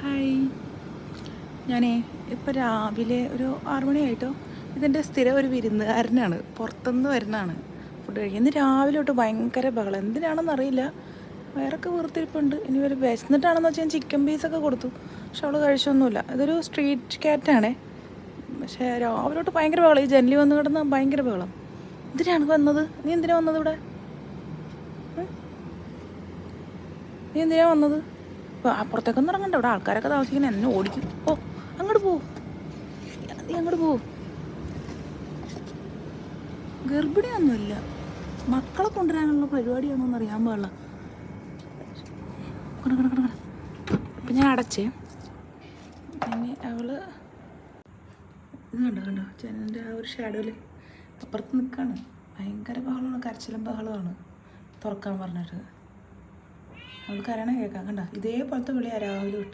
Hi. ഞാനേ ഇപ്പോൾ രാവിലെ ഒരു 6 മണിയായിട്ടോ. ഇതെൻ്റെ സ്ഥിരം ഒരു വിരുന്നുകാരനാണ്, പുറത്തുനിന്ന് വരുന്നതാണ് ഫുഡ് കഴിക്കാൻ. ഇന്ന് രാവിലെ തൊട്ട് ഭയങ്കര ബഹളം, എന്തിനാണെന്ന് അറിയില്ല. വയറൊക്കെ വീർത്തിരിപ്പുണ്ട്. ഇനി ഒരു വിശന്നിട്ടാണെന്ന് വെച്ചാൽ ഞാൻ ചിക്കൻ പീസൊക്കെ കൊടുത്തു, പക്ഷെ അവൾ കഴിച്ചൊന്നുമില്ല. ഇതൊരു സ്ട്രീറ്റ് ക്യാറ്റാണേ, പക്ഷേ രാവിലെ തൊട്ട് ഭയങ്കര ബഹളം. ഈ ജനലി വന്ന് കിടന്ന് ഭയങ്കര ബഹളം. എന്തിനാണ് വന്നത്? നീ എന്തിനാണ് വന്നത് ഇവിടെ? നീ എന്തിനാണ് വന്നത്? അപ്പുറത്തേക്കൊന്നും ഇറങ്ങണ്ട, ഇവിടെ ആൾക്കാരൊക്കെ താമസിക്കുന്നത്. എന്നെ ഓടിക്കും. ഓ, അങ്ങോട്ട് പോവും. നീ അങ്ങോട്ട് പോവും. ഗർഭിണിയൊന്നുമില്ല, മക്കളെ കൊണ്ടുവരാനുള്ള പരിപാടിയാണോന്ന് അറിയാൻ പാടില്ല. അപ്പം ഞാൻ അടച്ചേ. പിന്നെ അവള് ഇത് കണ്ടോ ജനലിൻ്റെ ആ ഒരു ഷാഡോയിൽ അപ്പുറത്ത് നിൽക്കുകയാണ്. ഭയങ്കര ബഹളമാണ്, കരച്ചിലും ബഹളമാണ്. തുറക്കാൻ പറഞ്ഞിട്ട് അവൾ കരയണ കേൾക്കാം. കണ്ട, ഇതേപോലത്തെ വിളിയാണ് രാവിലെ തൊട്ട്.